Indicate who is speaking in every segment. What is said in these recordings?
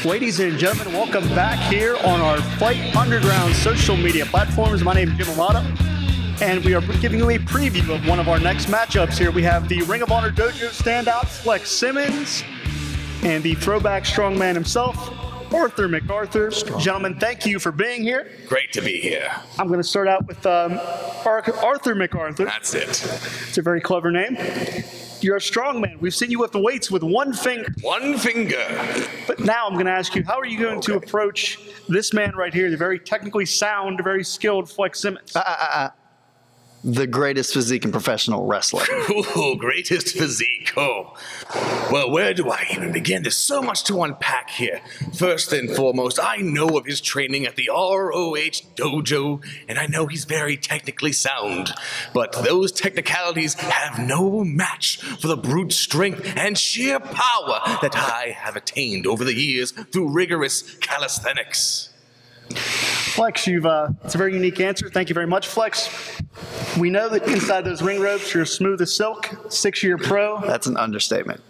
Speaker 1: Ladies and gentlemen, welcome back here on our Fight Underground social media platforms. My name is Jim Amato, and we are giving you a preview of one of our next matchups here. We have the Ring of Honor Dojo standout, Flex Simmons, and the throwback strongman himself, Arthur McArthur. Gentlemen, thank you for being here.
Speaker 2: Great to be here.
Speaker 1: I'm going to start out with Arthur McArthur.
Speaker 2: That's it.
Speaker 1: It's a very clever name. You're a strongman. We've seen you lift weights with one finger.
Speaker 2: One finger.
Speaker 1: But now I'm going to ask you, how are you going to approach this man right here, the very technically sound, very skilled Flex Simmons?
Speaker 3: The greatest physique in professional wrestling.
Speaker 2: Ooh, greatest physique. Oh. Well, where do I even begin? There's so much to unpack here. First and foremost, I know of his training at the ROH Dojo, and I know he's very technically sound. But those technicalities have no match for the brute strength and sheer power that I have attained over the years through rigorous calisthenics.
Speaker 1: Flex, it's a very unique answer. Thank you very much, Flex. We know that inside those ring ropes, you're smooth as silk, 6-year pro.
Speaker 3: That's an understatement.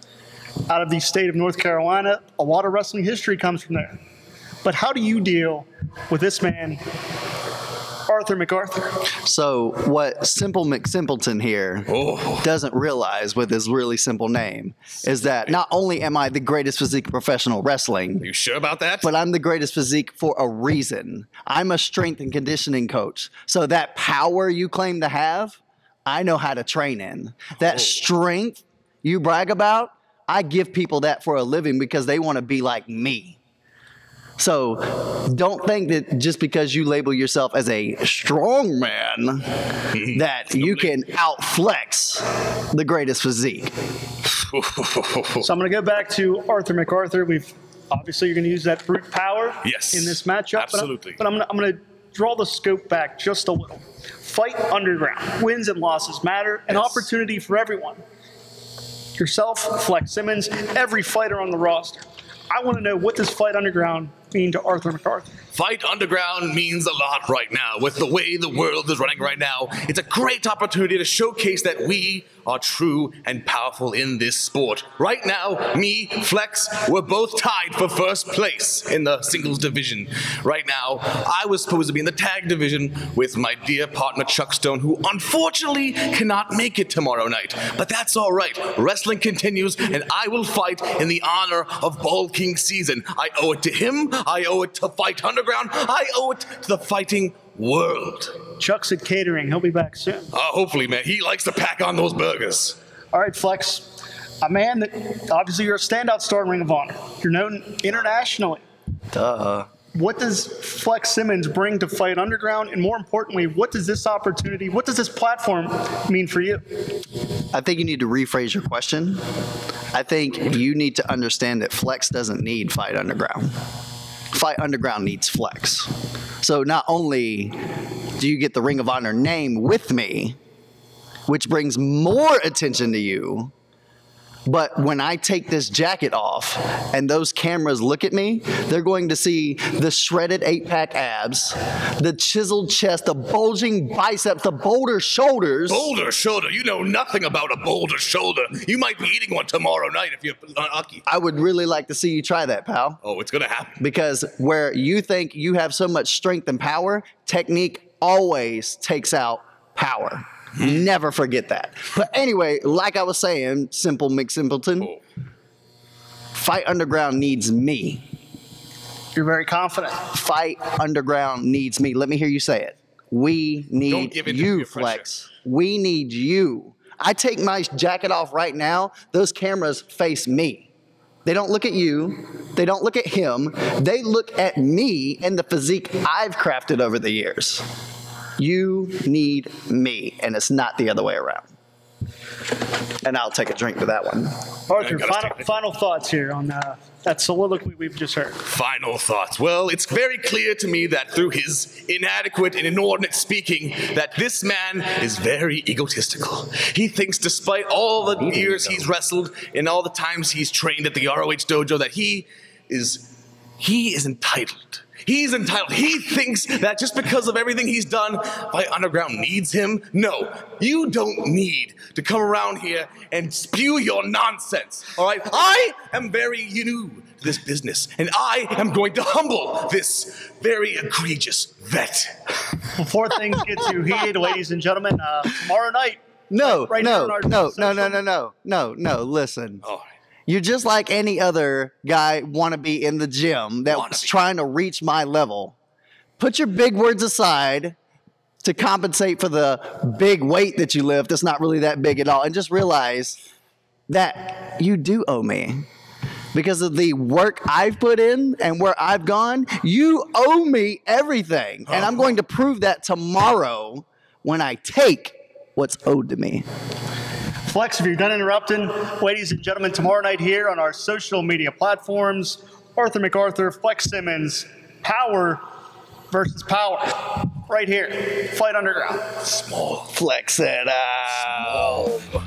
Speaker 1: Out of the state of North Carolina, a lot of wrestling history comes from there. But how do you deal with this man, Arthur McArthur?
Speaker 3: So what Simple McSimpleton here doesn't realize with his really simple name is that not only am I the greatest physique in professional wrestling.
Speaker 2: Are you sure about that?
Speaker 3: But I'm the greatest physique for a reason. I'm a strength and conditioning coach. So that power you claim to have, I know how to train in. That strength you brag about, I give people that for a living because they want to be like me. So don't think that just because you label yourself as a strong man that you can outflex the greatest physique.
Speaker 1: So I'm going to go back to Arthur McArthur. Obviously you're going to use that brute power in this matchup.
Speaker 2: Absolutely.
Speaker 1: But I'm going to draw the scope back just a little. Fight Underground. Wins and losses matter. An opportunity for everyone. Yourself, Flex Simmons, every fighter on the roster. I want to know, what does Fight Underground mean to Arthur McArthur?
Speaker 2: Fight Underground means a lot right now. With the way the world is running right now, it's a great opportunity to showcase that we are true and powerful in this sport. Right now, me, Flex, we're both tied for first place in the singles division. Right now, I was supposed to be in the tag division with my dear partner Chuck Stone, who unfortunately cannot make it tomorrow night. But that's all right. Wrestling continues, and I will fight in the honor of Ball King season. I owe it to him. I owe it to Fight Underground. I owe it to the fighting world.
Speaker 1: Chuck's at catering. He'll be back soon.
Speaker 2: Hopefully, man. He likes to pack on those burgers.
Speaker 1: All right, Flex. A man that, obviously, you're a standout star in Ring of Honor. You're known internationally.
Speaker 3: Duh.
Speaker 1: What does Flex Simmons bring to Fight Underground? And more importantly, what does this opportunity, what does this platform mean for you?
Speaker 3: I think you need to rephrase your question. I think you need to understand that Flex doesn't need Fight Underground. Fight Underground needs Flex. So not only do you get the Ring of Honor name with me, which brings more attention to you, but when I take this jacket off and those cameras look at me, they're going to see the shredded 8-pack abs, the chiseled chest, the bulging biceps, the boulder shoulders.
Speaker 2: Boulder shoulder? You know nothing about a boulder shoulder. You might be eating one tomorrow night if you're lucky.
Speaker 3: I would really like to see you try that, pal.
Speaker 2: Oh, it's going to happen.
Speaker 3: Because where you think you have so much strength and power, technique always takes out power. Never forget that. But anyway, like I was saying, Simple McSimpleton, Fight Underground needs me.
Speaker 1: You're very confident.
Speaker 3: Fight Underground needs me. Let me hear you say it. We need you, Flex. We need you. I take my jacket off right now. Those cameras face me. They don't look at you. They don't look at him. They look at me and the physique I've crafted over the years. You need me, and it's not the other way around. And I'll take a drink to that one.
Speaker 1: Arthur, final thoughts here on that soliloquy we've just heard.
Speaker 2: Final thoughts. Well, it's very clear to me that through his inadequate and inordinate speaking, that this man is very egotistical. He thinks despite all the years he's wrestled and all the times he's trained at the ROH dojo that he is entitled. He's entitled. He thinks that just because of everything he's done, Fight Underground needs him. No, you don't need to come around here and spew your nonsense, all right? I am very new to this business, and I am going to humble this very egregious vet.
Speaker 1: Before things get too heated, ladies and gentlemen, tomorrow night.
Speaker 3: No,
Speaker 1: right here on our
Speaker 3: no,
Speaker 1: social-
Speaker 3: listen.
Speaker 2: Oh.
Speaker 3: You're just like any other guy want to be in the gym that's trying to reach my level. Put your big words aside to compensate for the big weight that you lift that's not really that big at all. And just realize that you do owe me. Because of the work I've put in and where I've gone, you owe me everything. And I'm going to prove that tomorrow when I take what's owed to me.
Speaker 1: Flex, if you're done interrupting, ladies and gentlemen, tomorrow night here on our social media platforms, Arthur McArthur, Flex Simmons, power versus power. Right here, Fight Underground.
Speaker 2: Small.
Speaker 3: Flex it out.
Speaker 2: Small.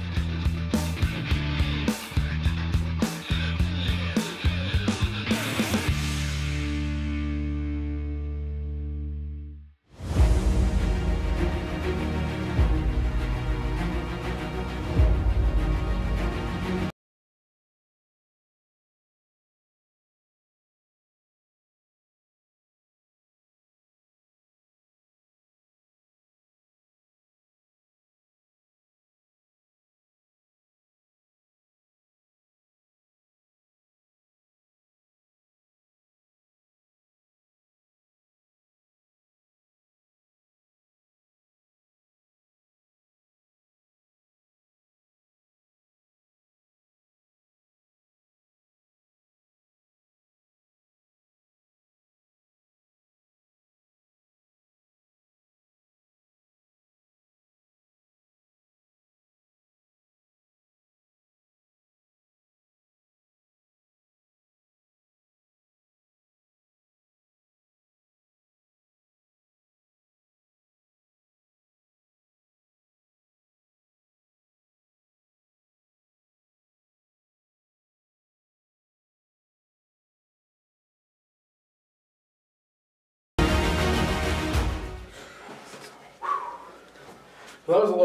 Speaker 4: Well, that was a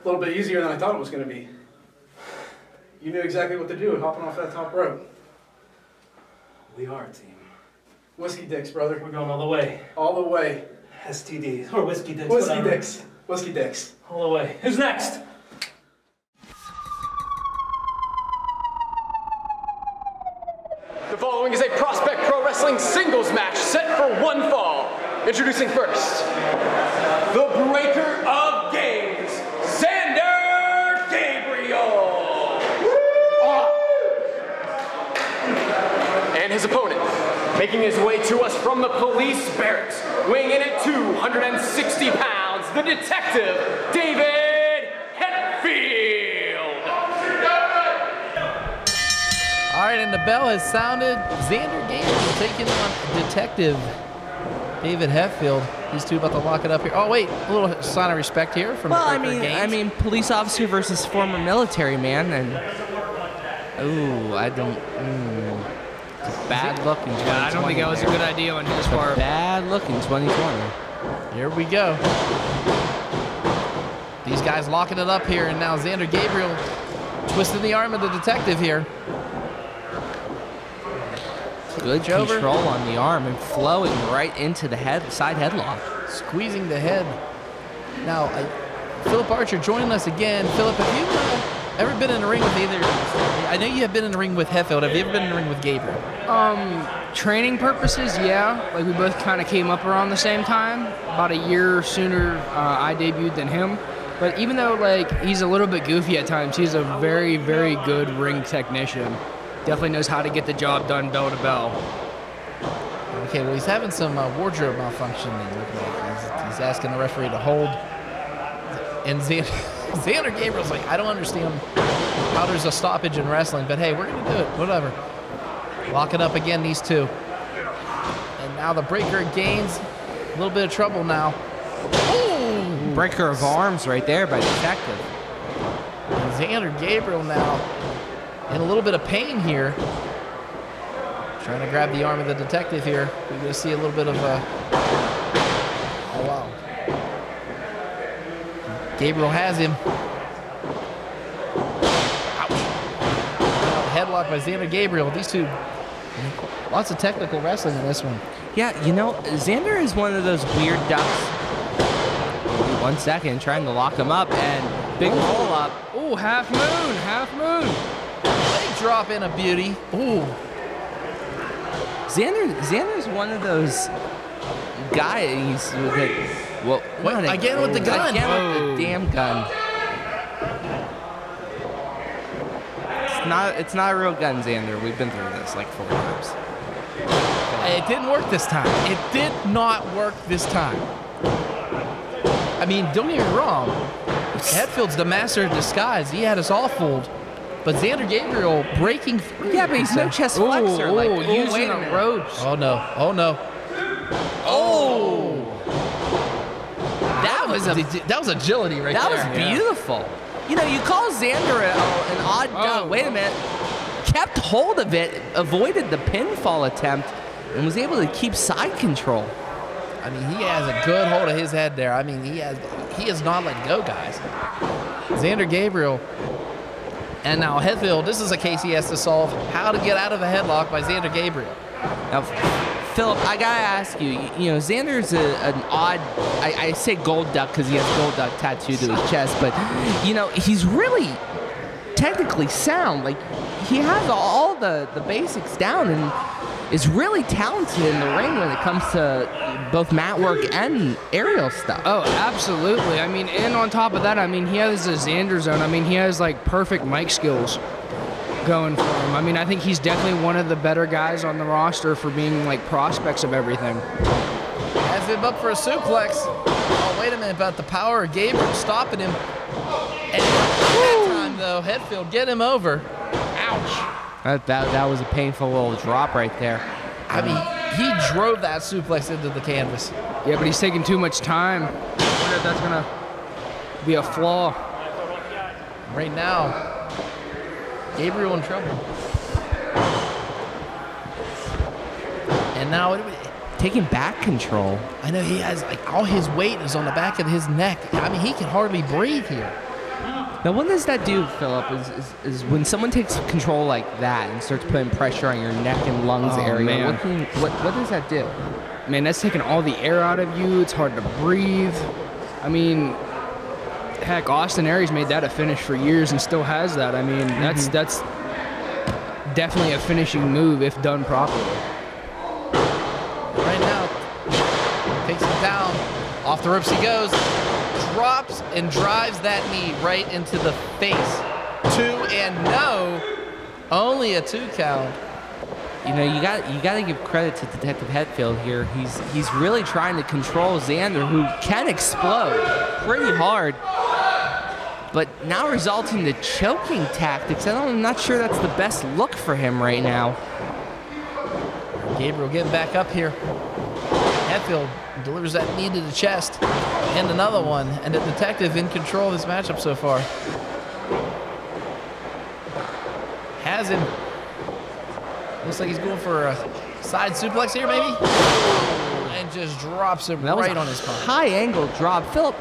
Speaker 4: little bit easier than I thought it was going to be. You knew exactly what to do hopping off that top rope.
Speaker 5: We are a team.
Speaker 4: Whiskey dicks, brother.
Speaker 5: We're going all the way.
Speaker 4: All the way.
Speaker 5: STDs. Or whiskey dicks.
Speaker 4: Whiskey
Speaker 5: whatever.
Speaker 4: dicks. Whiskey dicks.
Speaker 5: All the way. Who's next?
Speaker 6: The following is a Prospect Pro Wrestling singles match set for one fall. Introducing first, the breaker of games, Zander Gabriel. And his opponent, making his way to us from the police barracks, weighing in at 260 pounds, the detective, David Hetfield.
Speaker 7: All right, and the bell has sounded. Zander Gabriel taking on Detective David Hetfield. These two about to lock it up here. Oh wait, a little sign of respect here from.
Speaker 8: Well, I mean, police officer versus former military man, and I don't. It's a bad look in 2020.
Speaker 9: Yeah, I don't think that was a good idea on his part.
Speaker 8: Bad look in 2020.
Speaker 7: Here we go. These guys locking it up here, and now Zander Gabriel twisting the arm of the detective here.
Speaker 8: Good control on the arm and flowing right into the side headlock.
Speaker 7: Squeezing the head. Now, Philip Archer joining us again. Philip, have you ever been in a ring with either? I know you have been in a ring with Hetfield. Have you ever been in a ring with Gabriel?
Speaker 9: Training purposes, yeah. Like, we both kind of came up around the same time. About a year sooner I debuted than him. But even though, like, he's a little bit goofy at times, he's a very, very good ring technician. Definitely knows how to get the job done bell to bell.
Speaker 7: Okay, well, he's having some wardrobe malfunction. He's asking the referee to hold. And Zander Gabriel's like, I don't understand how there's a stoppage in wrestling, but hey, we're going to do it. Whatever. Lock it up again, these two. And now the breaker gains a little bit of trouble now.
Speaker 8: Ooh, breaker of arms right there by Detective.
Speaker 7: And Zander Gabriel now in a little bit of pain here. Trying to grab the arm of the detective here. We're going to see a little bit of a... Oh, wow. Gabriel has him. Ouch. Headlock by Zander Gabriel. These two, lots of technical wrestling in this one.
Speaker 8: Yeah, you know, Zander is one of those weird ducks. 1 second, trying to lock him up, and big roll up.
Speaker 9: Ooh, half moon, half moon.
Speaker 7: Leg drop in a beauty. Ooh.
Speaker 8: Xander's one of those guys that, well,
Speaker 7: wait, again with the gun.
Speaker 8: Again with the damn gun. It's not a real gun, Zander. We've been through this like 4 times.
Speaker 7: It didn't work this time. It did not work this time. I mean, don't get me wrong. Hetfield's the master of disguise. He had us all fooled. But Zander Gabriel breaking through.
Speaker 8: Yeah, but he's no chest flexor.
Speaker 9: Using a roach.
Speaker 7: Oh, no. Oh, no. Oh!
Speaker 8: That
Speaker 7: was agility right there.
Speaker 8: That was beautiful. You know, you call Zander an odd duck. Wait a minute. Kept hold of it, avoided the pinfall attempt, and was able to keep side control.
Speaker 7: I mean, he has a good hold of his head there. I mean, he has not let go, guys. Zander Gabriel. And now Hetfield, this is a case he has to solve. How to get out of a headlock by Zander Gabriel.
Speaker 8: Now, Philip, I gotta ask you, you know, Xander's an odd, I say gold duck because he has gold duck tattooed to his chest, but, you know, he's really technically sound. Like, he has all the basics down and is really talented in the ring when it comes to both mat work and aerial stuff.
Speaker 9: Oh, absolutely. I mean, and on top of that, I mean, he has a Zander zone. I mean, he has, like, perfect mic skills going for him. I mean, I think he's definitely one of the better guys on the roster for being, like, prospects of everything.
Speaker 7: Has him up for a suplex. Oh, wait a minute, about the power of Gabriel stopping him. And that time, though, Hetfield get him over. Ouch.
Speaker 8: That was a painful little drop right there.
Speaker 7: I mean, he drove that suplex into the canvas.
Speaker 9: Yeah, but he's taking too much time. I wonder if that's going to be a flaw.
Speaker 7: Right now, Gabriel in trouble. And now,
Speaker 8: taking back control.
Speaker 7: I know he has, like, all his weight is on the back of his neck. I mean, he can hardly breathe here.
Speaker 8: Now, what does that do, Philip, is when someone takes control like that and starts putting pressure on your neck and lungs area,
Speaker 9: man.
Speaker 8: What does that do?
Speaker 9: Man, that's taking all the air out of you. It's hard to breathe. I mean, heck, Austin Aries made that a finish for years and still has that. I mean, that's definitely a finishing move if done properly.
Speaker 7: Right now, takes him down. Off the ropes he goes. Drops and drives that knee right into the face. 2 and no. Only a 2 count.
Speaker 8: You know, you got to give credit to Detective Hetfield here. He's really trying to control Zander, who can explode pretty hard, but now resulting to choking tactics. I'm not sure that's the best look for him right now.
Speaker 7: Gabriel getting back up here. Hetfield delivers that knee to the chest. And another one. And the detective in control of this matchup so far. Has him. Looks like he's going for a side suplex here, maybe? And just drops him right on his punch.
Speaker 8: High angle drop. Philip,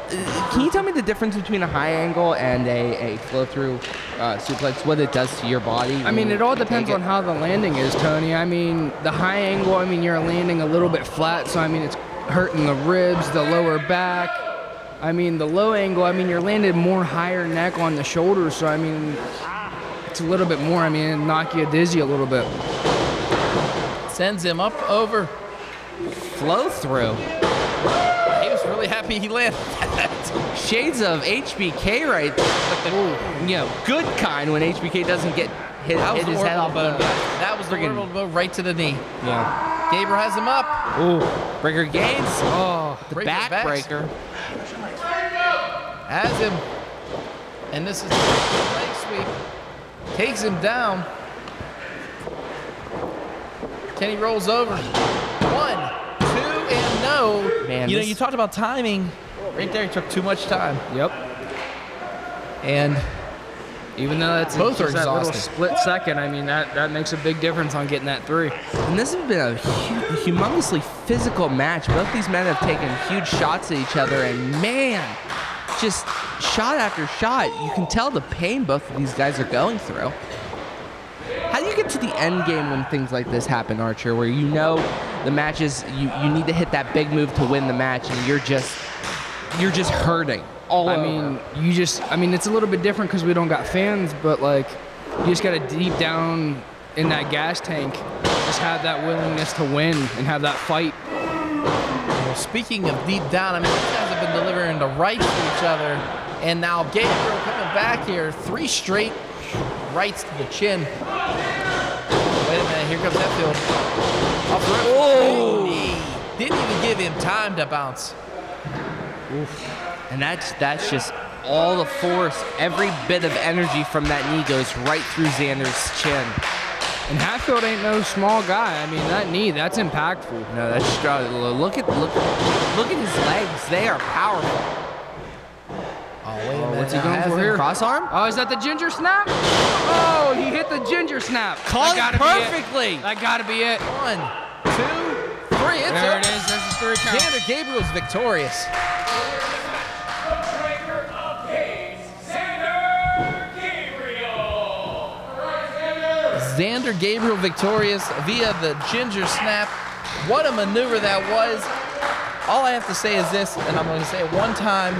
Speaker 8: can you tell me the difference between a high angle and a flow-through suplex, what it does to your body?
Speaker 9: I mean, it all depends on how the landing is, Tony. I mean, the high angle, I mean, you're landing a little bit flat, so I mean, it's hurting the ribs, the lower back. I mean, the low angle, I mean, you're landing more higher neck on the shoulders, so I mean, it's a little bit more. I mean, it'll knock you dizzy a little bit.
Speaker 7: Sends him up over.
Speaker 8: Flow through.
Speaker 7: He was really happy he landed that.
Speaker 8: Shades of HBK right there. You know, good kind when HBK doesn't get hit his head off.
Speaker 7: That was the orbital bone right to the knee.
Speaker 8: Yeah.
Speaker 7: Gabriel has him up.
Speaker 8: Ooh. Breaker gains.
Speaker 7: Oh,
Speaker 8: the backbreaker.
Speaker 7: Has him. And this is the leg sweep. Takes him down. Kenny rolls over. 1, 2, and no.
Speaker 8: Man,
Speaker 7: you know, you talked about timing. Right there, he took too much time.
Speaker 9: Yep.
Speaker 7: And
Speaker 9: Even though it's
Speaker 7: Both are
Speaker 9: just that little
Speaker 7: exhausting.
Speaker 9: split second, I mean, that makes a big difference on getting that 3.
Speaker 8: And this has been a humongously physical match. Both these men have taken huge shots at each other, and man, just shot after shot, you can tell the pain both of these guys are going through. How do you get to the end game when things like this happen, Archer, where you know the matches, you need to hit that big move to win the match, and you're just hurting all over?
Speaker 9: I mean, it's a little bit different because we don't got fans, but like, you just got to deep down in that gas tank, just have that willingness to win and have that fight.
Speaker 7: Well, speaking of deep down, I mean, these guys have been delivering the rights to each other, and now Gabriel coming back here, 3 straight rights to the chin. Wait a minute, here comes Hetfield. Oh! Didn't even give him time to bounce.
Speaker 8: Oof. And that's just all the force, every bit of energy from that knee goes right through Zander's chin.
Speaker 9: And Hetfield ain't no small guy. I mean, that knee, that's impactful.
Speaker 8: No, that's strong. Look at his legs. They are powerful.
Speaker 7: Oh, wait a minute.
Speaker 9: What's he going for here?
Speaker 8: Cross arm?
Speaker 9: Oh, is that the ginger snap? Oh, he hit the ginger snap.
Speaker 8: Caught it perfectly.
Speaker 9: That got to be it.
Speaker 7: 1, 2, 3. It's
Speaker 9: There
Speaker 7: up.
Speaker 9: it is. That's the 3 count.
Speaker 7: Zander Gabriel's victorious. Zander Gabriel victorious via the ginger snap. What a maneuver that was. All I have to say is this, and I'm going to say it one time.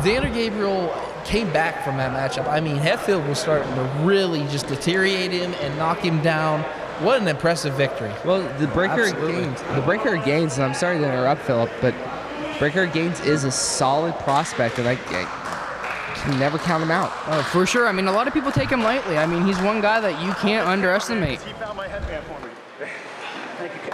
Speaker 7: Zander Gabriel came back from that matchup. I mean, Hetfield was starting to really just deteriorate him and knock him down. What an impressive victory.
Speaker 8: Well, the Breaker of Gaines, and I'm sorry to interrupt, Philip, but Breaker of Gaines is a solid prospect, and I can never count him out.
Speaker 9: Oh, for sure. I mean, a lot of people take him lightly. I mean, he's one guy that you can't underestimate.
Speaker 1: He found my headband for me. Thank you.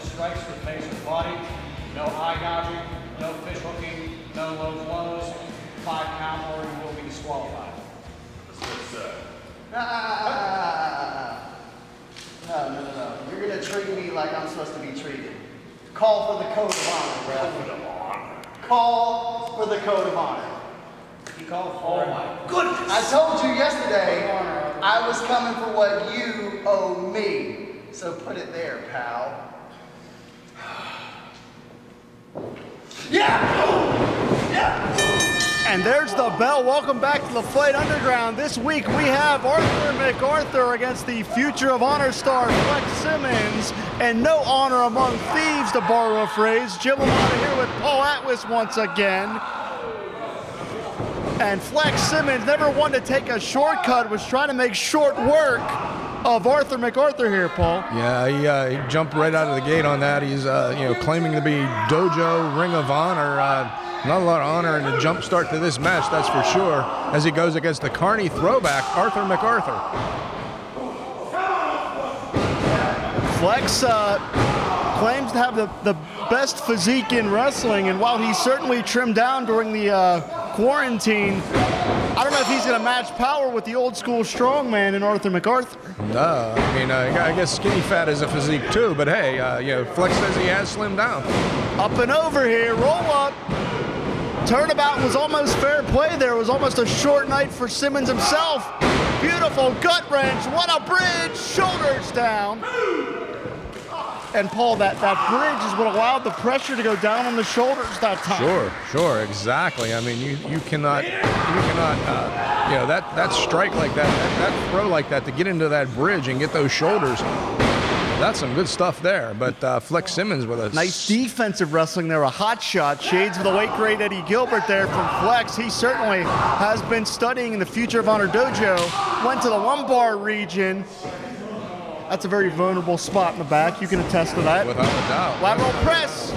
Speaker 10: Strikes with face or body, no eye gouging, no fish hooking, no low blows, 5 count or you will be disqualified.
Speaker 3: No. You're going to treat me like I'm supposed to be treated. Call for the code of honor, bro. Code of honor. Call for the code of honor.
Speaker 10: He called for it. Oh my goodness!
Speaker 3: I told you yesterday I was coming for what you owe me. So put it there, pal.
Speaker 1: And there's the bell. Welcome back to the Fight Underground. This week we have Arthur McArthur against the Future of Honor star Flex Simmons. And no honor among thieves, to borrow a phrase. Jim Amata here with Paul Atwis once again. And Flex Simmons, never one to take a shortcut, was trying to make short work of Arthur McArthur here, Paul.
Speaker 11: Yeah, he jumped right out of the gate on that. He's claiming to be Dojo Ring of Honor. Not a lot of honor in the jump start to this match, that's for sure, as he goes against the Carney throwback, Arthur McArthur.
Speaker 1: Flex claims to have the best physique in wrestling, and while he certainly trimmed down during the quarantine, I don't know if he's going to match power with the old school strongman in Arthur McArthur.
Speaker 11: No, I mean, I guess skinny fat is a physique too, but hey, Flex says he has slimmed down.
Speaker 1: Up and over here, roll up. Turnabout was almost fair play there. It was almost a short night for Simmons himself. Beautiful gut wrench. What a bridge. Shoulders down. And Paul, that bridge is what allowed the pressure to go down on the shoulders that time.
Speaker 11: Sure, exactly. I mean, you cannot, that strike like that throw like that to get into that bridge and get those shoulders. That's some good stuff there, but Flex Simmons with a
Speaker 1: nice defensive wrestling there, a hot shot. Shades of the late great Eddie Gilbert there from Flex. He certainly has been studying in the Future of Honor dojo. Went to the lumbar region. That's a very vulnerable spot in the back. You can attest to that.
Speaker 11: Without a doubt.
Speaker 1: Lateral press.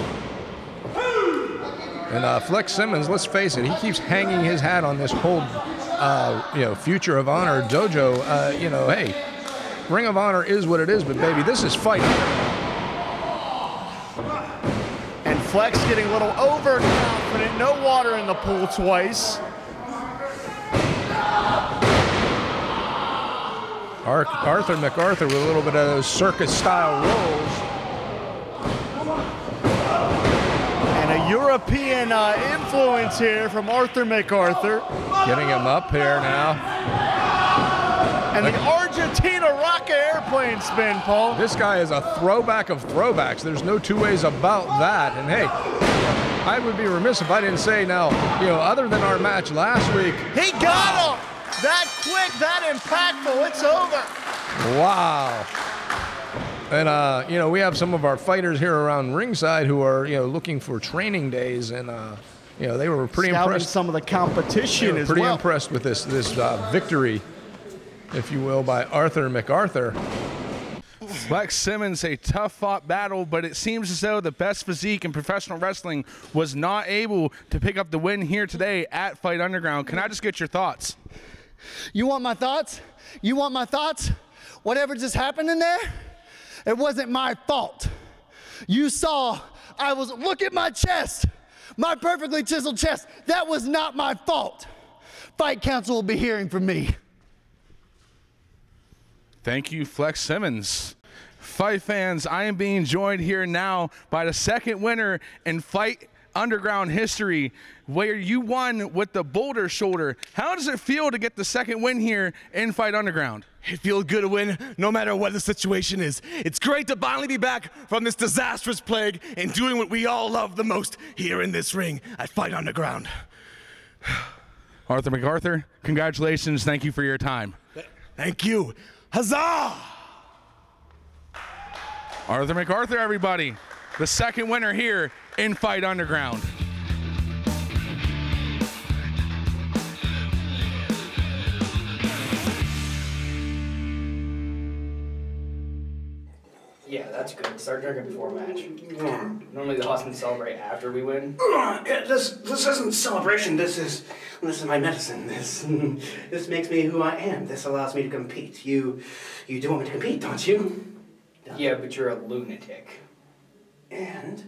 Speaker 11: And Flex Simmons, let's face it, he keeps hanging his hat on this whole, Future of Honor dojo. Hey, Ring of Honor is what it is, but baby, this is fight.
Speaker 1: And Flex getting a little overconfident. No water in the pool twice.
Speaker 11: Arthur McArthur with a little bit of those circus-style rolls.
Speaker 1: And a European influence here from Arthur McArthur.
Speaker 11: Getting him up here now.
Speaker 1: And the Argentina rocket airplane spin, Paul.
Speaker 11: This guy is a throwback of throwbacks. There's no two ways about that. And hey, I would be remiss if I didn't say now, other than our match last week.
Speaker 1: He got him! That quick, that impactful, it's over.
Speaker 11: Wow. And, we have some of our fighters here around ringside who are, looking for training days. And, they were pretty impressed.
Speaker 1: Some of the competition as well.
Speaker 11: Pretty impressed with this victory, if you will, by Arthur McArthur.
Speaker 12: Flex Simmons, a tough-fought battle, but it seems as though the best physique in professional wrestling was not able to pick up the win here today at Fight Underground. Can I just get your thoughts?
Speaker 13: You want my thoughts? You want my thoughts? Whatever just happened in there, it wasn't my fault. You saw, look at my chest, my perfectly chiseled chest. That was not my fault. Fight Council will be hearing from me.
Speaker 12: Thank you, Flex Simmons. Fight fans, I am being joined here now by the second winner in Fight Underground history, where you won with the boulder shoulder. How does it feel to get the second win here in Fight Underground?
Speaker 2: It feels good to win no matter what the situation is. It's great to finally be back from this disastrous plague and doing what we all love the most here in this ring at Fight Underground.
Speaker 12: Arthur McArthur, congratulations. Thank you for your time.
Speaker 2: Thank you. Huzzah!
Speaker 12: Arthur McArthur, everybody, the second winner here in Fight Underground.
Speaker 9: Yeah, that's good. Start drinking before a match. Normally the husbands celebrate after we win.
Speaker 14: This isn't celebration. This is my medicine. This makes me who I am. This allows me to compete. You do want me to compete, don't you?
Speaker 9: Yeah, but you're a lunatic.
Speaker 14: And?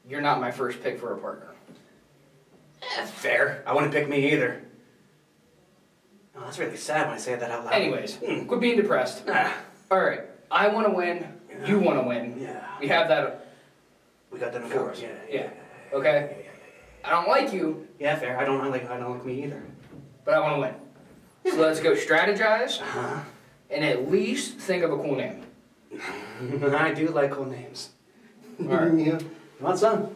Speaker 9: You're not my first pick for a partner.
Speaker 14: Fair. I wouldn't pick me either. Oh, that's really sad when I say that out loud.
Speaker 9: Anyways, quit being depressed. All right, I want to win. Yeah. You want to win.
Speaker 14: Yeah.
Speaker 9: We have that.
Speaker 14: We got that in course.
Speaker 9: Yeah. Okay. Yeah. I don't like you.
Speaker 14: Yeah, fair. I don't like me either.
Speaker 9: But I want to win. So let's go strategize. And at least think of a cool name.
Speaker 14: I do like cool names.
Speaker 9: All right.
Speaker 14: Yeah. You want some?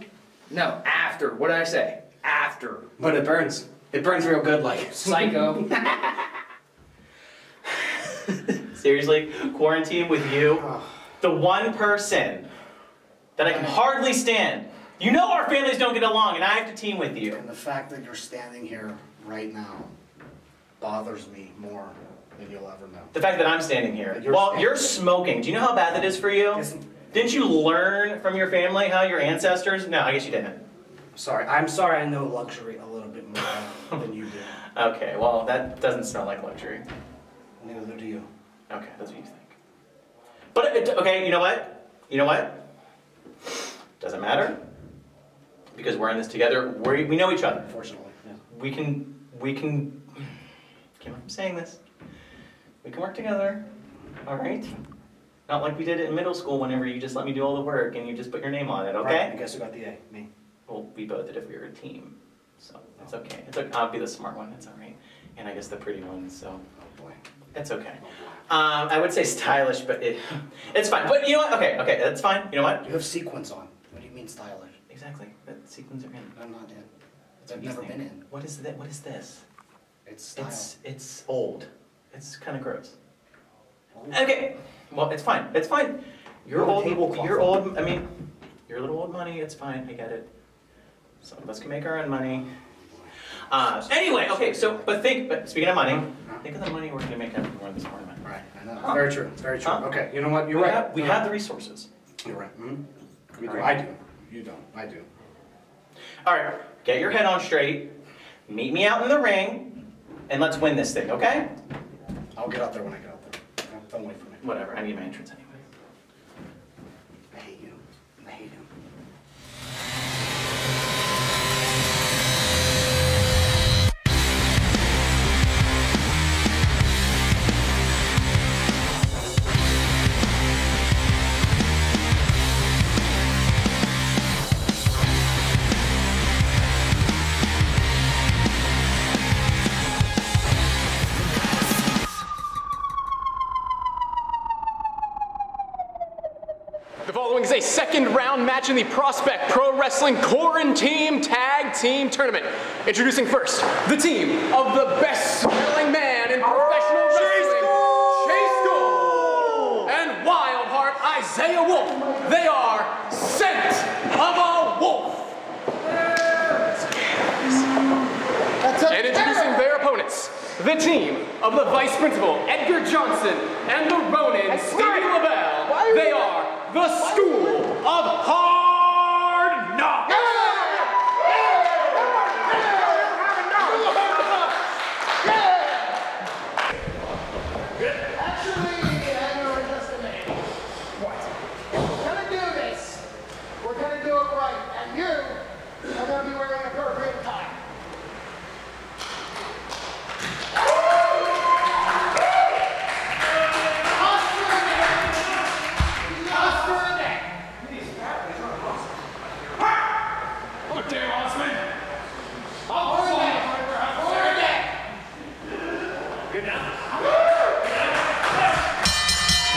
Speaker 9: No, after. What did I say? After.
Speaker 14: But it burns. It burns real good, like.
Speaker 9: Psycho.
Speaker 15: Seriously? Quaranteam with you? The one person that I can hardly stand. You know our families don't get along, and I have to team with you.
Speaker 10: And the fact that you're standing here right now bothers me more than you'll ever know.
Speaker 15: The fact that I'm standing here. You're smoking. Do you know how bad that is for you? Didn't you learn from your family how your ancestors? No, I guess you didn't.
Speaker 10: I'm sorry I know luxury a little bit more than you do.
Speaker 15: Okay, well, that doesn't sound like luxury.
Speaker 10: Neither do you.
Speaker 15: Okay, that's what you think. But, okay, you know what? You know what? Doesn't matter. Because we're in this together. We know each other.
Speaker 10: Unfortunately, yeah.
Speaker 15: We can, I'm saying this. We can work together, all right? Not like we did it in middle school whenever you just let me do all the work and you just put your name on it, okay?
Speaker 10: Right. I guess who got the A? Me.
Speaker 15: Well, we both did if we were a team. So, it's okay. I'll be the smart one, it's all right. And I guess the pretty one, so.
Speaker 10: Oh boy.
Speaker 15: It's okay. I would say stylish, but it's fine. But you know what? Okay, that's fine. You know what?
Speaker 10: You have sequins on. What do you mean stylish?
Speaker 15: Exactly. The sequins are in.
Speaker 10: I'm not in. I've never been in.
Speaker 15: What is that? What is this?
Speaker 10: It's style.
Speaker 15: It's old. It's kind of gross. Okay. Well, it's fine. It's fine. You're old. You're old. I mean, you're a little old money. It's fine. I get it. Some of us can make our own money. Anyway, okay. But speaking of money, think of the money we're going to make after we win this tournament.
Speaker 10: Right. I know. Very true. It's very true. Okay. You know what? You're right.
Speaker 15: We have the resources.
Speaker 10: You're right. We do. I do. You don't. I do.
Speaker 15: All right, get your head on straight. Meet me out in the ring, and let's win this thing, okay?
Speaker 14: I'll get out there when I get out there. Don't wait for me.
Speaker 15: Whatever, I need my entrance anyway.
Speaker 14: I hate you. I hate him.
Speaker 6: The following is a second round match in the Prospect Pro Wrestling Quaranteam Tag Team Tournament. Introducing first, the team of the best smiling man in professional wrestling, Chase Gold, and wild heart Isiah Wolf. They are Scent of a Wolf. And introducing their opponents, the team of the Vice Principal, Edgar Johnson, and the Ronin, Stevie LeBell. They are the School of Hard Knocks.
Speaker 13: Actually, I know just a minute. What? We're gonna do this. We're gonna do it right, and you are gonna be wearing an appropriate tie.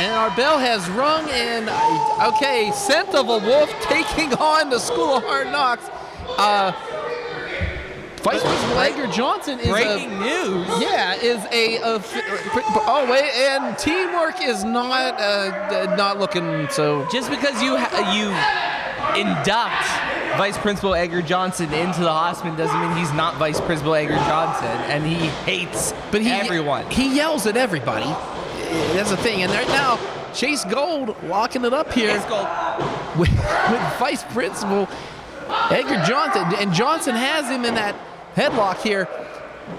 Speaker 7: And our bell has rung, and okay, Scent of a Wolf taking on the School of Hard Knocks. Vice Principal Edgar Johnson is
Speaker 8: breaking news.
Speaker 7: Yeah, is oh wait, and teamwork is not looking so.
Speaker 8: Just because you induct Vice Principal Edgar Johnson into the Hossman doesn't mean he's not Vice Principal Edgar Johnson, and he hates everyone.
Speaker 7: He yells at everybody. That's the thing. And right now, Chase Gold walking it up here with Vice Principal Edgar Johnson. And Johnson has him in that headlock here.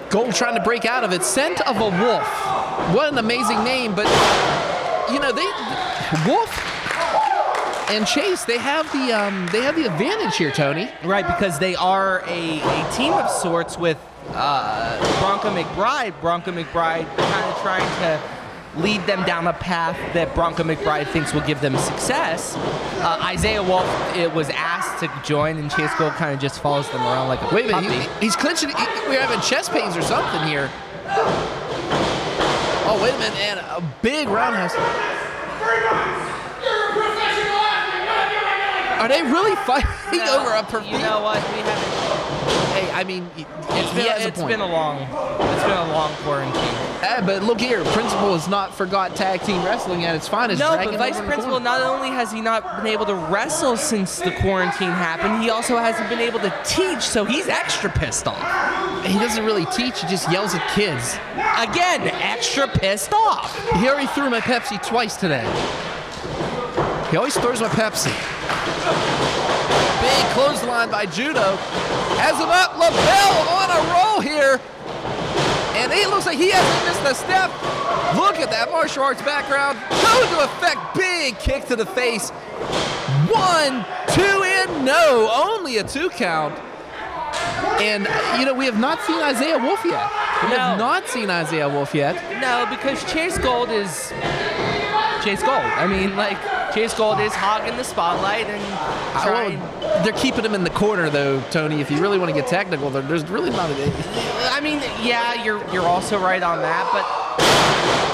Speaker 7: Gold trying to break out of it. Scent of a Wolf. What an amazing name. But, you know, Wolf and Chase, they have the advantage here, Tony.
Speaker 8: Right, because they are a team of sorts with Bronco McBride. Bronco McBride kind of trying to lead them down a path that Bronco McBride thinks will give them success. Isiah Wolf was asked to join, and Chase Gold kind of just follows them around like a
Speaker 7: Wait a minute,
Speaker 8: puppy.
Speaker 7: he's clinching. We're having chest pains or something here. Oh, wait a minute, and a big roundhouse. Are they really fighting over a perfect?
Speaker 8: You know what? We haven't.
Speaker 7: Hey, I mean,
Speaker 8: It's been a long quarantine.
Speaker 7: But look here, Principal has not forgot tag team wrestling at its finest.
Speaker 8: No, but Vice Principal, not only has he not been able to wrestle since the quarantine happened, he also hasn't been able to teach, so he's extra pissed off.
Speaker 7: He doesn't really teach, he just yells at kids.
Speaker 8: Again, extra pissed off.
Speaker 7: He already threw my Pepsi twice today. He always throws my Pepsi. Big clothesline by Judo. Has him up, LeBell on a roll here. And it looks like he hasn't missed a step. Look at that martial arts background. Go into effect, big kick to the face. 1, 2, and no, only a 2 count. And, you know, we have not seen Isiah Wolf yet. We have not seen Isiah Wolf yet.
Speaker 8: No, because Chase Gold is Chase Gold. I mean, like, Chase Gold is hogging the spotlight and trying.
Speaker 7: They're keeping him in the corner, though, Tony. If you really want to get technical, there's really not a.
Speaker 8: I mean, yeah, you're also right on that, but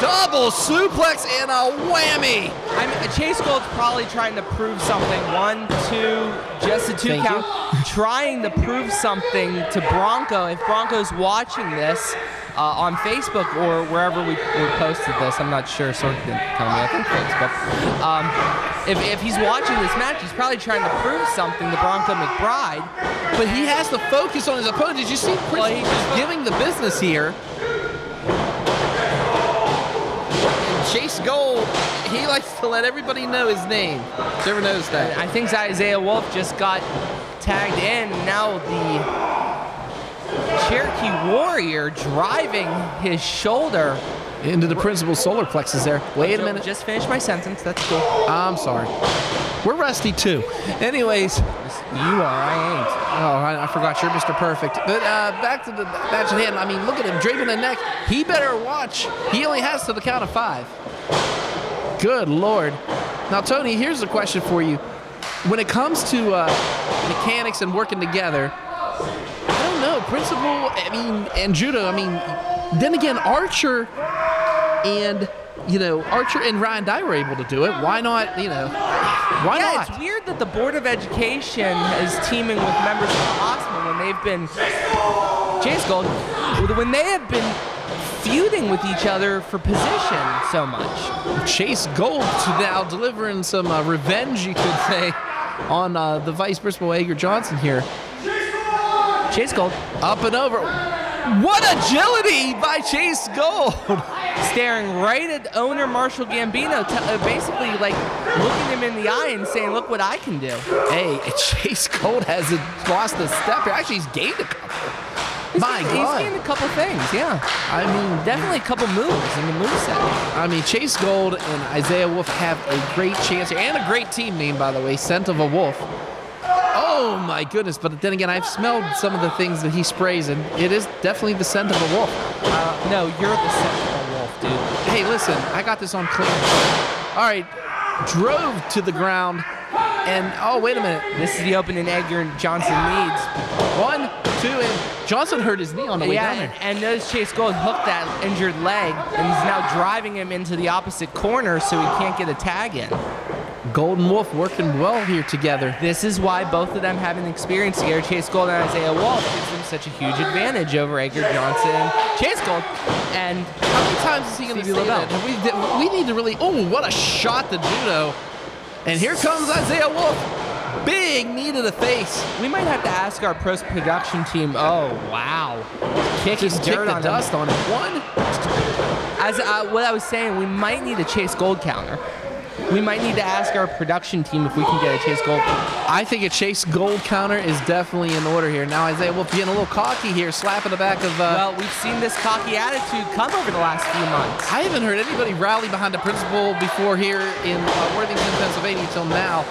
Speaker 7: double suplex and a whammy.
Speaker 8: I mean, Chase Gold's probably trying to prove something. 1, 2, just a 2 count. Trying to prove something to Bronco. If Bronco's watching this on Facebook or wherever we posted this, I'm not sure. Sorg didn't tell me. I think Facebook. If he's watching this match, he's probably trying to prove something to Bronco McBride.
Speaker 7: But he has to focus on his opponent. Did you see Prince giving the business here? And Chase Gold, he likes to let everybody know his name. Whoever knows that.
Speaker 8: I think Isiah Wolf just got tagged in. Now the Cherokee Warrior driving his shoulder
Speaker 7: into the principal solar plexus there. Wait a minute.
Speaker 8: Just finished my sentence. That's cool.
Speaker 7: I'm sorry. We're rusty too. Anyways.
Speaker 8: You are, I ain't.
Speaker 7: Oh, I forgot you're Mr. Perfect. But back to the match at hand. I mean, look at him draping the neck. He better watch. He only has to the count of 5. Good Lord. Now, Tony, here's the question for you. When it comes to mechanics and working together, I don't know. Principal, I mean, and judo, I mean, then again, Archer and, you know, Archer and Ryan Dye were able to do it. Why not, you know, why not?
Speaker 8: It's weird that the Board of Education is teaming with members of the Osman when they've been, Chase Gold, when they have been feuding with each other for position so much.
Speaker 7: Chase Gold now delivering some revenge, you could say, on the Vice Principal Edgar Johnson here.
Speaker 8: Chase Gold.
Speaker 7: Up and over. What agility by Chase Gold!
Speaker 8: Staring right at owner Marshall Gambino, basically like looking him in the eye and saying, look what I can do.
Speaker 7: Hey, Chase Gold hasn't lost a step here. Actually, he's gained a couple. He's
Speaker 8: gained a couple things, yeah.
Speaker 7: I mean,
Speaker 8: definitely a couple moves in the moveset.
Speaker 7: I mean, Chase Gold and Isiah Wolf have a great chance here, and a great team name, by the way, Scent of a Wolf. Oh my goodness, but then again, I've smelled some of the things that he sprays, and it is definitely the scent of a wolf.
Speaker 8: No, you're the scent of a wolf, dude.
Speaker 7: Hey, listen, I got this on clean. All right, drove to the ground, and oh, wait a minute.
Speaker 8: This is the opening Edgar Johnson needs.
Speaker 7: 1, 2, and Johnson hurt his knee on the way down there.
Speaker 8: And notice Chase Gold hooked that injured leg, and he's now driving him into the opposite corner so he can't get a tag in.
Speaker 7: Golden Wolf working well here together.
Speaker 8: This is why both of them having experience together. Chase Gold and Isiah Wolf gives them such a huge advantage over Edgar Johnson, Chase Gold, and
Speaker 7: how many times is he going to say that? We need to really. Oh, what a shot to judo! And here comes Isiah Wolf. Big knee to the face.
Speaker 8: We might have to ask our post-production team. Oh wow,
Speaker 7: kicking dirt on dust on it. One.
Speaker 8: As what I was saying, we might need a Chase Gold counter. We might need to ask our production team if we can get a Chase Gold counter.
Speaker 7: I think a Chase Gold counter is definitely in order here. Now Isiah Wolf getting a little cocky here, slapping the back of...
Speaker 8: well, we've seen this cocky attitude come over the last few months.
Speaker 7: I haven't heard anybody rally behind the principal before here in Worthington, Pennsylvania until now.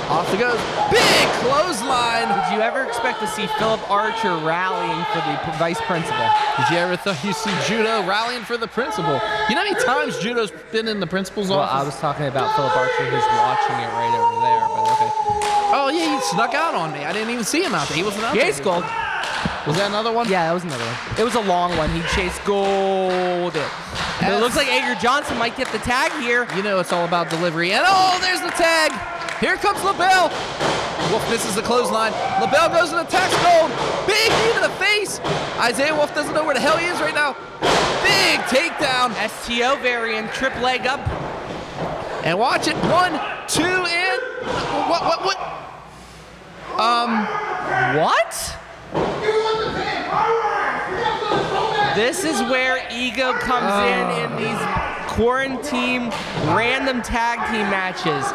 Speaker 7: Off it goes. Big clothesline.
Speaker 8: Did you ever expect to see Philip Archer rallying for the vice principal?
Speaker 7: Did you ever thought you see judo rallying for the principal? You know how many times judo's been in the principal's office?
Speaker 8: Well, I was talking about Philip Archer, who's watching it right over there, but okay.
Speaker 7: Oh, yeah, he snuck out on me. I didn't even see him out there. He wasn't out there.
Speaker 8: Chase Gold.
Speaker 7: Was that another one?
Speaker 8: Yeah, that was another one. It was a long one. He Chase Gold it. But it looks like Edgar Johnson might get the tag here.
Speaker 7: You know it's all about delivery. And oh, there's the tag. Here comes LeBell. Wolf misses the clothesline. LeBell goes and attacks Gold. Big knee to the face. Isiah Wolf doesn't know where the hell he is right now. Big takedown.
Speaker 8: STO variant, trip leg up.
Speaker 7: And watch it. 1, 2, and what?
Speaker 8: What? This is where ego comes in these Quaranteam random tag team matches.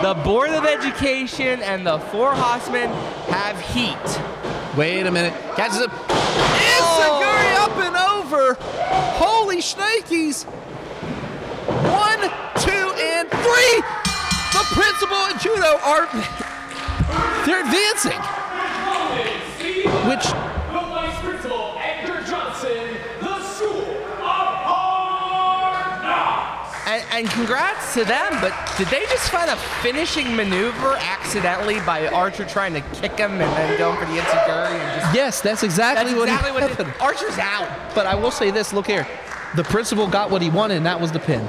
Speaker 8: The Board of Education and the Four Horsemen have heat.
Speaker 7: Wait a minute. Catches it. Enziguri up and over. Holy shnikes. 1, 2, and 3. The principal and judo are they're advancing. Which
Speaker 6: the vice principal, Edgar Johnson, the school of hard knocks.
Speaker 8: And congrats to them, but did they just find a finishing maneuver accidentally by Archer trying to kick him and then going for the Enziguri and just...
Speaker 7: Yes, that's exactly what happened.
Speaker 8: Archer's out.
Speaker 7: But I will say this, look here. The principal got what he wanted, and that was the pin.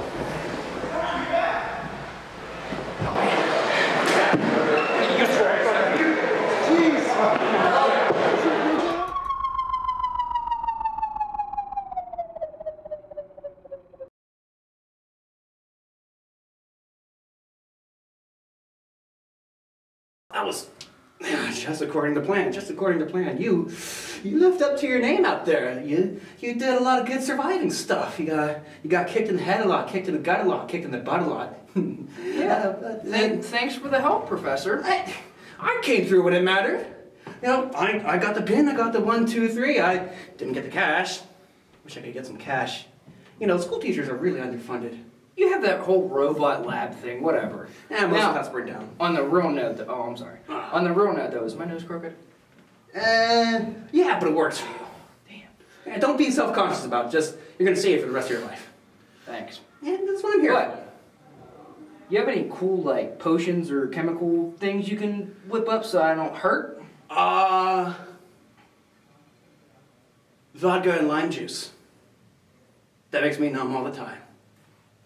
Speaker 14: That was just according to plan. Just according to plan. You lived up to your name out there. You did a lot of good surviving stuff. You got kicked in the head a lot, kicked in the gut a lot, kicked in the butt a lot.
Speaker 9: Thanks for the help, Professor.
Speaker 14: I came through when it mattered. You know, I got the pin, I got the 1, 2, 3. I didn't get the cash. Wish I could get some cash. You know, school teachers are really underfunded.
Speaker 9: You have that whole robot lab thing, whatever.
Speaker 14: Yeah, most of that's burned down.
Speaker 9: On the real note, oh, I'm sorry. On the real note, though, is my nose crooked?
Speaker 14: Yeah, but it works for you. Damn. Yeah, don't be self-conscious about it. Just, you're going to see it for the rest of your life.
Speaker 9: Thanks.
Speaker 14: Yeah, that's what I'm here for.
Speaker 9: You have any cool, like, potions or chemical things you can whip up so I don't hurt?
Speaker 14: Vodka and lime juice. That makes me numb all the time.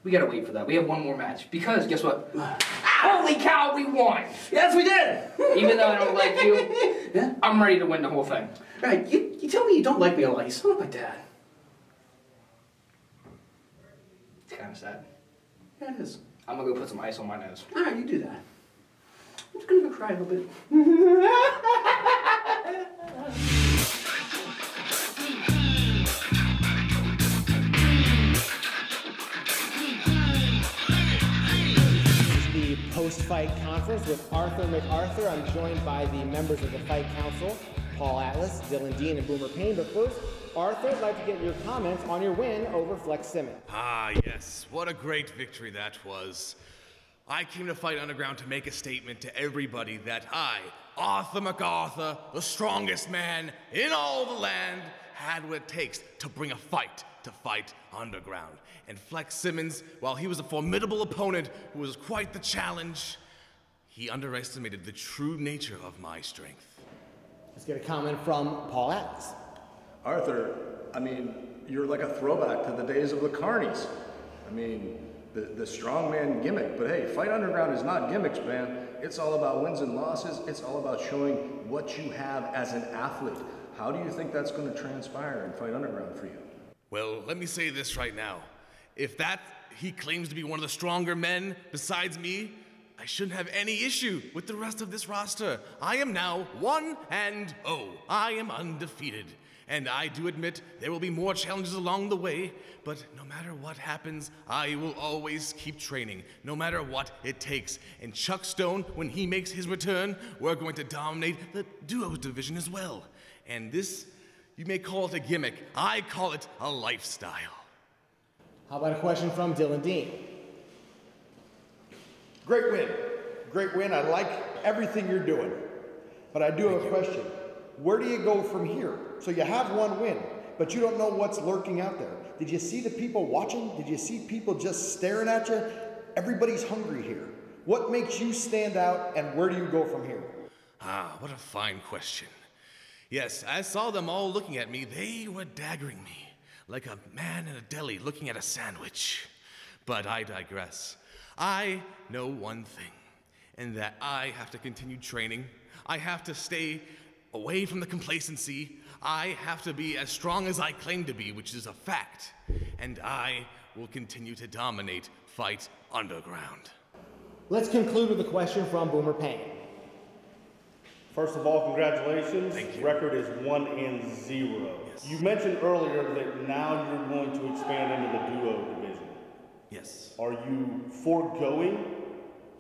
Speaker 9: We gotta wait for that. We have one more match. Because, guess what? Holy cow, we won!
Speaker 14: Yes, we did!
Speaker 9: Even though I don't like you, yeah? I'm ready to win the whole thing.
Speaker 14: Right, you tell me you don't like me a lot. You sound like my dad.
Speaker 9: It's kind of sad.
Speaker 14: Yeah, it is.
Speaker 9: I'm gonna go put some ice on my nose.
Speaker 14: All right, you do that. I'm just gonna go cry a little bit.
Speaker 16: Post-fight conference with Arthur McArthur. I'm joined by the members of the Fight Council, Paul Atlas, Dylan Dean, and Boomer Payne. But first, Arthur, I'd like to get your comments on your win over Flex Simmons.
Speaker 2: Ah, yes. What a great victory that was. I came to Fight Underground to make a statement to everybody that I, Arthur McArthur, the strongest man in all the land, had what it takes to bring a fight to Fight Underground. And Flex Simmons, while he was a formidable opponent who was quite the challenge, he underestimated the true nature of my strength.
Speaker 16: Let's get a comment from Paul Atlas.
Speaker 11: Arthur, I mean, you're like a throwback to the days of the carnies. I mean, the strongman gimmick. But hey, Fight Underground is not gimmicks, man. It's all about wins and losses. It's all about showing what you have as an athlete. How do you think that's going to transpire in Fight Underground for you?
Speaker 2: Well, let me say this right now. If he claims to be one of the stronger men besides me, I shouldn't have any issue with the rest of this roster. I am now 1-0. I am undefeated. And I do admit there will be more challenges along the way, but no matter what happens, I will always keep training, no matter what it takes. And Chuck Stone, when he makes his return, we're going to dominate the duos division as well. And this, you may call it a gimmick. I call it a lifestyle.
Speaker 16: How about a question from Dylan Dean?
Speaker 17: Great win. Great win. I like everything you're doing. But I do have a question. Where do you go from here? So you have one win, but you don't know what's lurking out there. Did you see the people watching? Did you see people just staring at you? Everybody's hungry here. What makes you stand out, and where do you go from here?
Speaker 2: Ah, what a fine question. Yes, I saw them all looking at me. They were daggering me. Like a man in a deli looking at a sandwich. But I digress. I know one thing, and that I have to continue training. I have to stay away from the complacency. I have to be as strong as I claim to be, which is a fact. And I will continue to dominate Fight Underground.
Speaker 16: Let's conclude with a question from Boomer Payne.
Speaker 18: First of all, congratulations.
Speaker 2: Thank you.
Speaker 18: Record is 1-0. Yes. You mentioned earlier that now you're going to expand into the duo division.
Speaker 2: Yes.
Speaker 18: Are you foregoing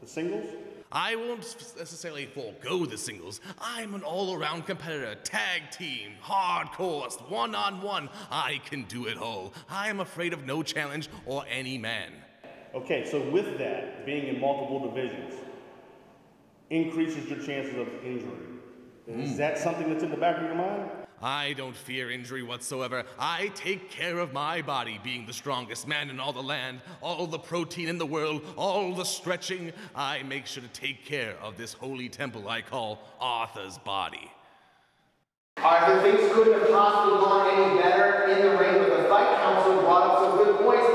Speaker 18: the singles?
Speaker 2: I won't necessarily forego the singles. I'm an all-around competitor, tag team, hardcore, one-on-one. I can do it all. I am afraid of no challenge or any man.
Speaker 18: Okay, so with that, being in multiple divisions, increases your chances of injury. Is that something that's in the back of your mind?
Speaker 2: I don't fear injury whatsoever. I take care of my body, being the strongest man in all the land, all the protein in the world, all the stretching. I make sure to take care of this holy temple I call Arthur's body.
Speaker 16: Arthur, things couldn't have possibly gone any better in the ring, but the Fight Council brought up some good points.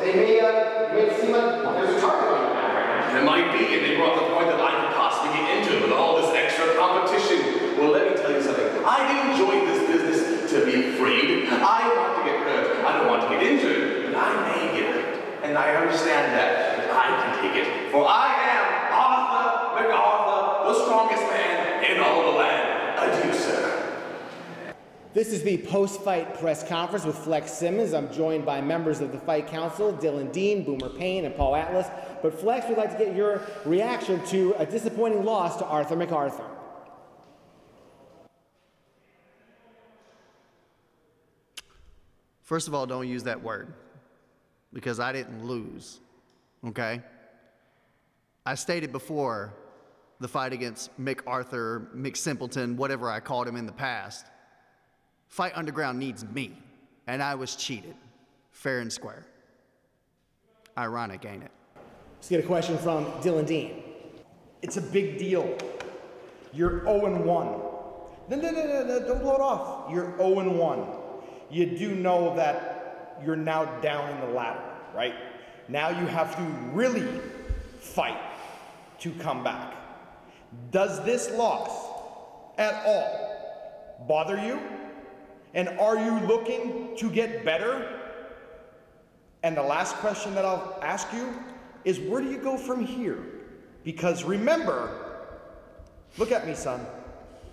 Speaker 16: They may seem like there's a target on your back right now.
Speaker 2: There might be, and they brought up the point that I could possibly get injured with all this extra competition. Well, let me tell you something. I didn't join this business to be afraid. I want to get hurt. I don't want to get injured, but I may get hurt. And I understand that, but I can take it. For I am Arthur McArthur, the strongest man in all the land. Adieu, sir.
Speaker 16: This is the post-fight press conference with Flex Simmons. I'm joined by members of the Fight Council, Dylan Dean, Boomer Payne, and Paul Atlas. But Flex, would like to get your reaction to a disappointing loss to Arthur McArthur.
Speaker 3: First of all, don't use that word because I didn't lose, okay? I stated before the fight against McArthur, McSimpleton, whatever I called him in the past, Fight Underground needs me, and I was cheated, fair and square. Ironic, ain't it?
Speaker 16: Let's get a question from Dylan Dean.
Speaker 17: It's a big deal. You're 0-1. No, don't blow it off. You're 0-1. You do know that you're now down in the ladder, right? Now you have to really fight to come back. Does this loss at all bother you? And are you looking to get better? And the last question that I'll ask you is, where do you go from here? Because remember, look at me, son,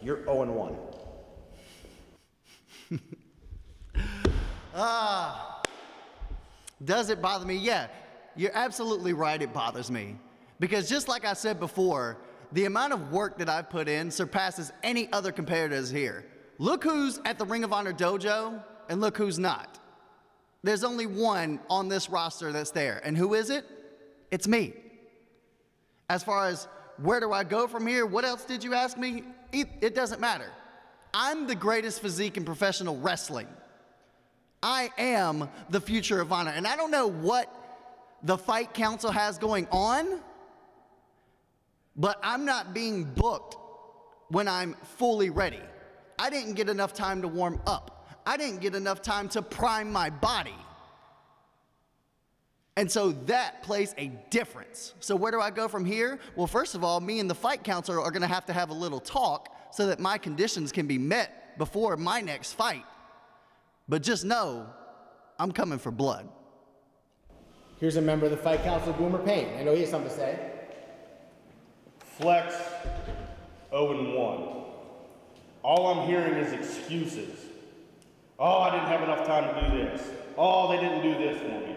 Speaker 17: you're 0-1.
Speaker 3: Does it bother me? Yeah, you're absolutely right, it bothers me. Because just like I said before, the amount of work that I've put in surpasses any other competitors here. Look who's at the Ring of Honor dojo, and look who's not. There's only one on this roster that's there, and who is it? It's me. As far as where do I go from here, what else did you ask me? It doesn't matter. I'm the greatest physique in professional wrestling. I am the future of Honor, and I don't know what the Fight Council has going on, but I'm not being booked when I'm fully ready. I didn't get enough time to warm up. I didn't get enough time to prime my body. And so that plays a difference. So where do I go from here? Well, first of all, me and the Fight Council are gonna have to have a little talk so that my conditions can be met before my next fight. But just know, I'm coming for blood.
Speaker 16: Here's a member of the Fight Council, Boomer Payne. I know he has something to say.
Speaker 18: Flex 0-1. All I'm hearing is excuses. Oh, I didn't have enough time to do this. Oh, they didn't do this for me.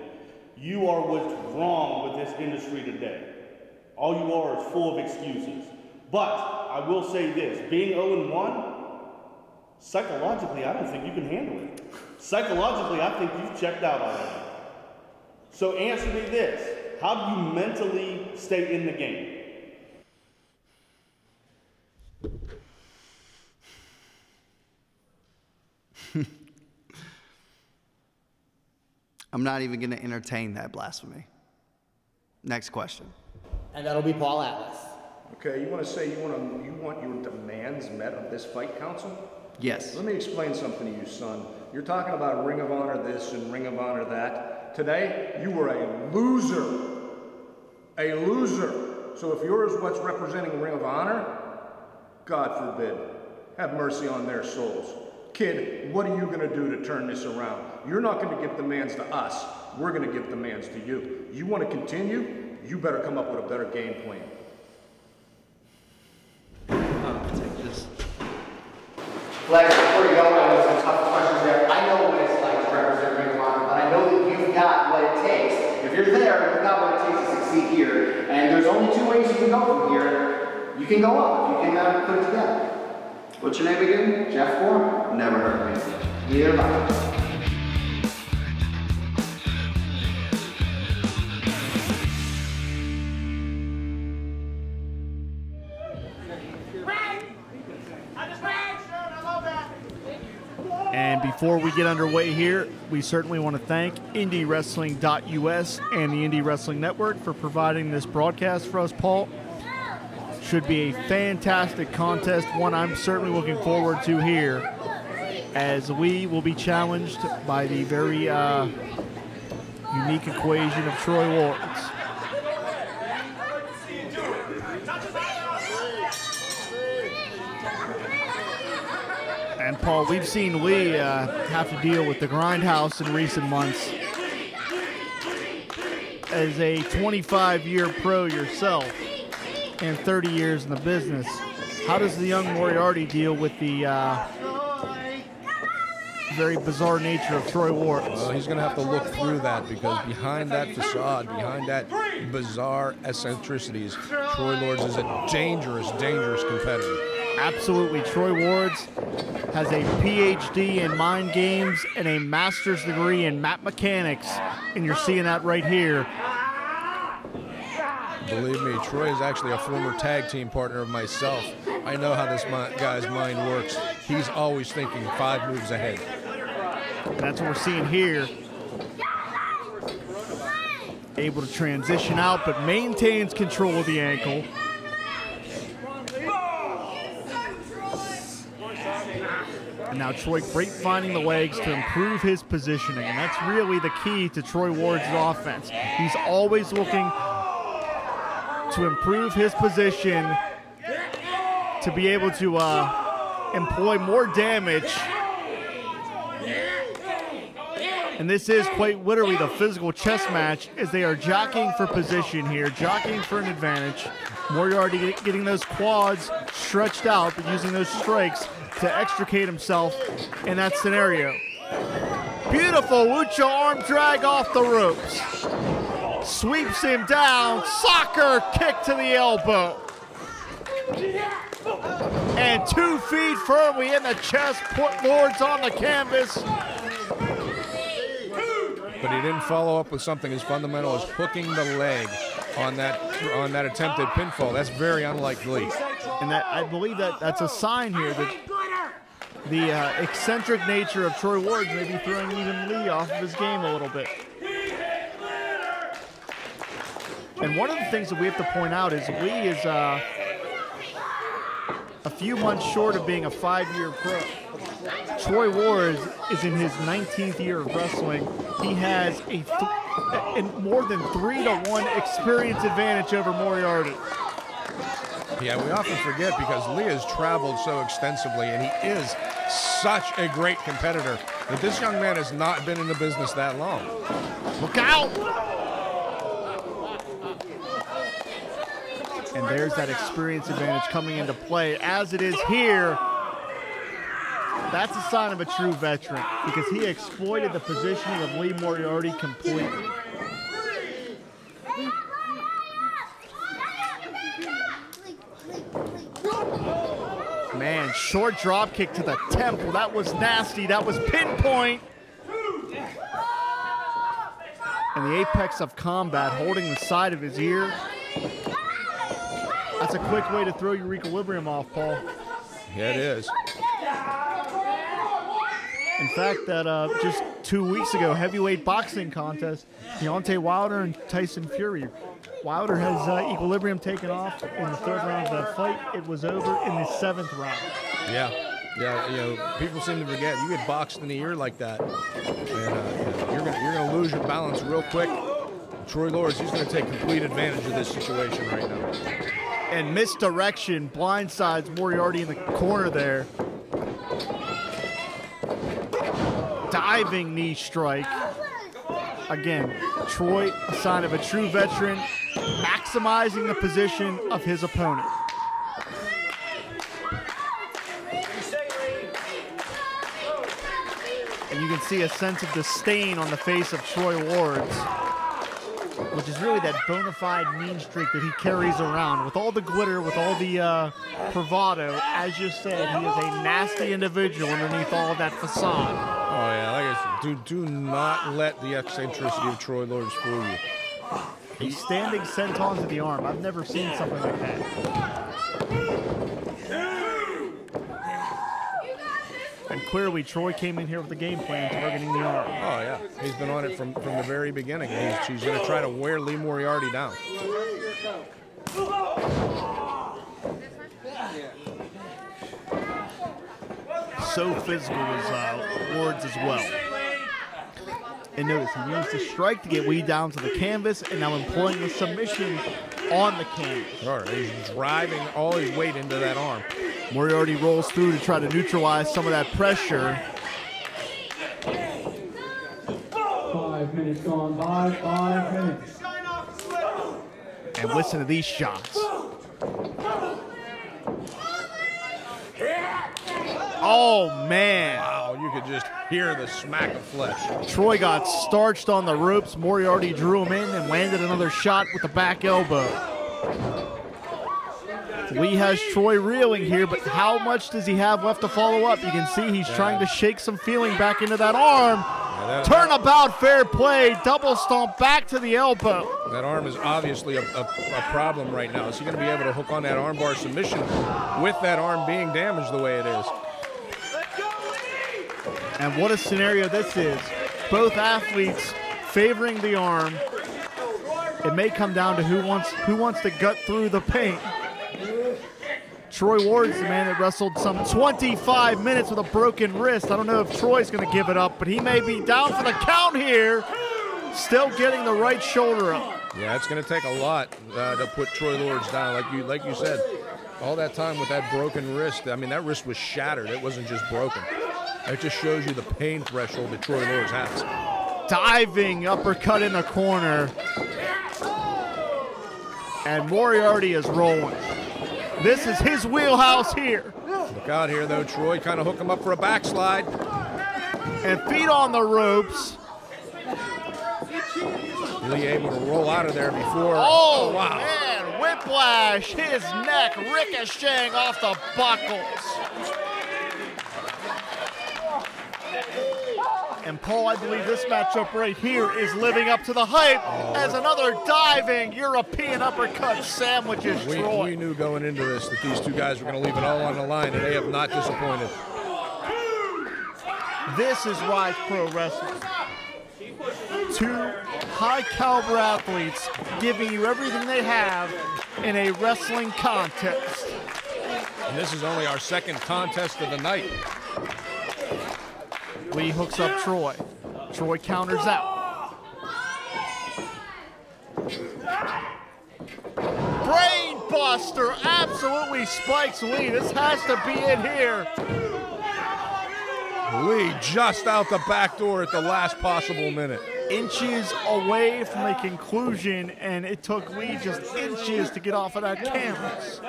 Speaker 18: You are what's wrong with this industry today. All you are is full of excuses. But I will say this, being 0-1, psychologically, I don't think you can handle it. Psychologically, I think you've checked out already. So answer me this, how do you mentally stay in the game?
Speaker 3: I'm not even going to entertain that blasphemy. Next question.
Speaker 16: And that'll be Paul Atlas.
Speaker 11: Okay, you want to say you want your demands met of this Fight Council?
Speaker 3: Yes.
Speaker 11: Let me explain something to you, son. You're talking about Ring of Honor this and Ring of Honor that. Today, you were a loser. A loser. So if yours is what's representing Ring of Honor, God forbid, have mercy on their souls. Kid, what are you going to do to turn this around? You're not going to give demands to us. We're going to give demands to you. You want to continue? You better come up with a better game plan.
Speaker 3: Take this.
Speaker 19: Flex, before you go, I know some tough questions there. I know what it's like to represent Ring of Honor, but I know that you've got what it takes. If you're there, you've got what it takes to succeed here. And there's only two ways you can go from here. You can go up, you can put it together.
Speaker 3: What's your name again?
Speaker 19: Jeff Foreman.
Speaker 3: Never heard of me.
Speaker 19: Neither have I.
Speaker 1: And before we get underway here, we certainly want to thank IndyWrestling.us and the Indie Wrestling Network for providing this broadcast for us, Paul. Should be a fantastic contest, one I'm certainly looking forward to here, as we will be challenged by the very unique equation of Troy Lawrence. And Paul, we've seen Lee have to deal with the grindhouse in recent months. As a 25-year pro yourself and 30 years in the business, how does the young Moriarty deal with the very bizarre nature of Troy Lawrence?
Speaker 11: Well, he's going to have to look through that, because behind that facade, behind that bizarre eccentricities, Troy Lawrence is a dangerous, dangerous competitor.
Speaker 1: Absolutely. Troy Wards has a PhD in mind games and a master's degree in map mechanics, and you're seeing that right here.
Speaker 11: Believe me, Troy is actually a former tag team partner of myself. I know how this guy's mind works. He's always thinking 5 moves ahead.
Speaker 1: And that's what we're seeing here. Able to transition out, but maintains control of the ankle. And now Troy great finding the legs to improve his positioning, and that's really the key to Troy Ward's offense. He's always looking to improve his position to be able to employ more damage. And this is quite literally the physical chess match as they are jockeying for position here, jockeying for an advantage. Moriarty getting those quads stretched out, but using those strikes to extricate himself in that scenario. Beautiful Lucha arm drag off the ropes. Sweeps him down, soccer kick to the elbow. And 2 feet firmly in the chest, put Lords on the canvas.
Speaker 11: But he didn't follow up with something as fundamental as hooking the leg on that attempted pinfall. That's very unlike Lee.
Speaker 1: And that, I believe that's a sign here that the eccentric nature of Troy Ward may be throwing even Lee off of his game a little bit. And one of the things that we have to point out is Lee is a few months short of being a 5-year pro. Troy Ward is in his 19th year of wrestling. He has a more than 3-to-1 experience advantage over Moriarty.
Speaker 11: Yeah, we often forget because Lee has traveled so extensively and he is such a great competitor that this young man has not been in the business that long.
Speaker 1: Look out! And there's that experience advantage coming into play as it is here. That's a sign of a true veteran because he exploited the positioning of Lee Moriarty completely. Man, short drop kick to the temple. That was nasty. That was pinpoint. And the apex of combat holding the side of his ear. That's a quick way to throw your equilibrium off, Paul.
Speaker 11: Yeah, it is.
Speaker 1: In fact, that just 2 weeks ago, heavyweight boxing contest, Deontay Wilder and Tyson Fury. Wilder has equilibrium taken off in the 3rd round of that fight. It was over in the 7th round.
Speaker 11: Yeah, you know, people seem to forget you get boxed in the ear like that, and you're gonna lose your balance real quick. Troy Lords, he's gonna take complete advantage of this situation right now.
Speaker 1: And misdirection blindsides Moriarty in the corner there. Diving knee strike. Again, Troy, a sign of a true veteran, maximizing the position of his opponent. And you can see a sense of disdain on the face of Troy Wards, which is really that bona fide mean streak that he carries around. With all the glitter, with all the bravado, as you said, he is a nasty individual underneath all of that facade.
Speaker 11: Oh yeah, like I said, do not let the eccentricity of Troy Lords fool you.
Speaker 1: A standing senton to the arm. I've never seen something like that. And clearly, Troy came in here with a game plan targeting the arm.
Speaker 11: Oh yeah, he's been on it from the very beginning. He's going to try to wear Lee Moriarty down.
Speaker 1: So physical as Wards as well. And notice, he used the strike to get Lee down to the canvas and now employing the submission on the canvas.
Speaker 11: All right, he's driving all his weight into that arm.
Speaker 1: Moriarty rolls through to try to neutralize some of that pressure.
Speaker 20: 5 minutes gone by, 5 minutes.
Speaker 1: And listen to these shots. Oh, man.
Speaker 11: Wow, you could just hear the smack of flesh.
Speaker 1: Troy got starched on the ropes. Moriarty drew him in and landed another shot with the back elbow. Lee has Troy reeling here, but how much does he have left to follow up? You can see he's trying to shake some feeling back into that arm. Turnabout, fair play, double stomp back to the elbow.
Speaker 11: That arm is obviously a problem right now. Is he going to be able to hook on that armbar submission with that arm being damaged the way it is?
Speaker 1: And what a scenario this is. Both athletes favoring the arm. It may come down to who wants to gut through the paint. Troy Ward's the man that wrestled some 25 minutes with a broken wrist. I don't know if Troy's going to give it up, but he may be down for the count here. Still getting the right shoulder up.
Speaker 11: Yeah, it's going to take a lot to put Troy Lords down. Like you said, all that time with that broken wrist. I mean, that wrist was shattered. It wasn't just broken. It just shows you the pain threshold that Troy Lords has.
Speaker 1: Diving uppercut in the corner. And Moriarty is rolling. This is his wheelhouse here.
Speaker 11: Look out here, though. Troy kind of hook him up for a backslide.
Speaker 1: And feet on the ropes.
Speaker 11: Lee able to roll out of there before.
Speaker 1: Oh, wow. Man, whiplash. His neck ricocheting off the buckles. And Paul, I believe this matchup right here is living up to the hype as another diving European uppercut sandwiches Troy.
Speaker 11: We knew going into this that these two guys were going to leave it all on the line, and they have not disappointed.
Speaker 1: This is Ryse Pro Wrestling. Two high-caliber athletes giving you everything they have in a wrestling contest.
Speaker 11: And this is only our second contest of the night.
Speaker 1: Lee hooks up Troy. Troy counters out. Brain buster absolutely spikes Lee. This has to be it here.
Speaker 11: Lee just out the back door at the last possible minute.
Speaker 1: Inches away from a conclusion, and it took Lee just inches to get off of that canvas.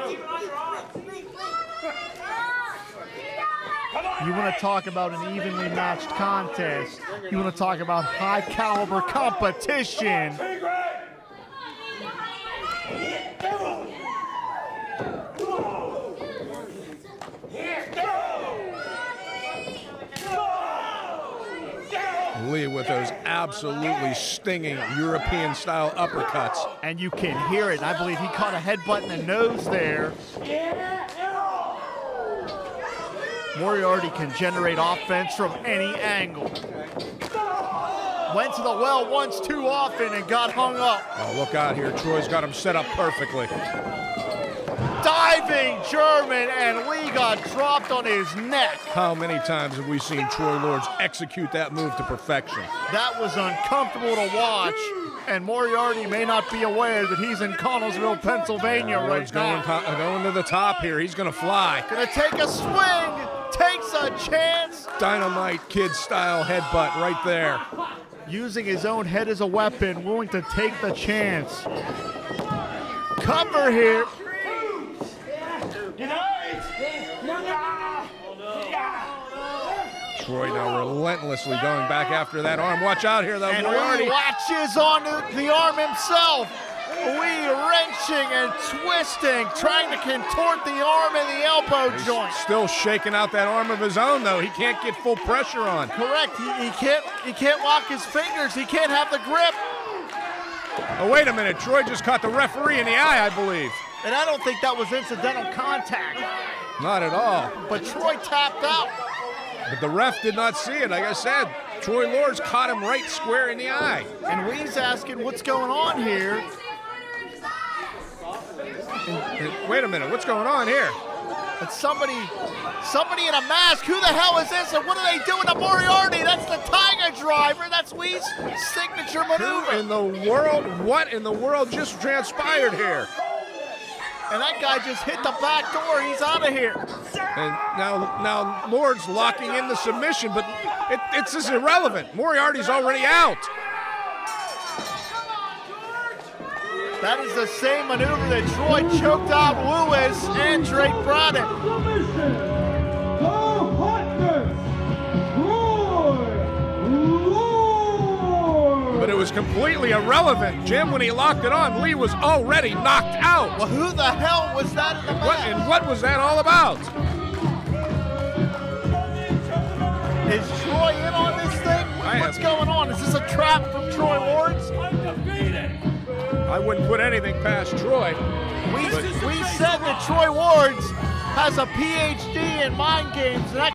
Speaker 1: You want to talk about an evenly matched contest. You want to talk about high caliber competition.
Speaker 11: Lee with those absolutely stinging European-style uppercuts.
Speaker 1: And you can hear it. I believe he caught a headbutt in the nose there. Moriarty can generate offense from any angle. Went to the well once too often and got hung up.
Speaker 11: Oh, look out here. Troy's got him set up perfectly.
Speaker 1: Diving German, and Lee got dropped on his neck.
Speaker 11: How many times have we seen Troy Lords execute that move to perfection?
Speaker 1: That was uncomfortable to watch, and Moriarty may not be aware that he's in Connellsville, Pennsylvania right now.
Speaker 11: Going to the top here. He's going to fly.
Speaker 1: Gonna take a swing. Takes a chance.
Speaker 11: Dynamite Kid style headbutt right there.
Speaker 1: Using his own head as a weapon, willing to take the chance. Cover here.
Speaker 11: Troy now relentlessly going back after that arm. Watch out here, though.
Speaker 1: And
Speaker 11: Moriarty
Speaker 1: Lee latches onto the arm himself. Lee wrenching and twisting, trying to contort the arm and the elbow joint.
Speaker 11: Still shaking out that arm of his own, though. He can't get full pressure on.
Speaker 1: Correct. He can't lock his fingers. He can't have the grip.
Speaker 11: Oh, wait a minute. Troy just caught the referee in the eye, I believe.
Speaker 1: And I don't think that was incidental contact.
Speaker 11: Not at all.
Speaker 1: But Troy tapped out.
Speaker 11: But the ref did not see it. Like I said, Troy Lords caught him right square in the eye.
Speaker 1: And Lee's asking what's going on here.
Speaker 11: Wait a minute, what's going on here?
Speaker 1: It's somebody in a mask. Who the hell is this? And what are they doing to Moriarty? That's the Tiger Driver. That's Lee's signature maneuver.
Speaker 11: Who in the world? What in the world just transpired here?
Speaker 1: And that guy just hit the back door. He's out of here.
Speaker 11: And now Lords locking in the submission, but it's just irrelevant. Moriarty's already out.
Speaker 1: That is the same maneuver that Troy choked out Lewis and Drake Braddock.
Speaker 11: But it was completely irrelevant. Jim, when he locked it on, Lee was already knocked out.
Speaker 13: Well, who the hell was that in the match?
Speaker 11: And what was that all about?
Speaker 13: Is Troy in on this thing? What's going on? Is this a trap from Troy Ward's?
Speaker 11: I wouldn't put anything past Troy.
Speaker 13: We said that Troy Ward's has a PhD in mind games, and that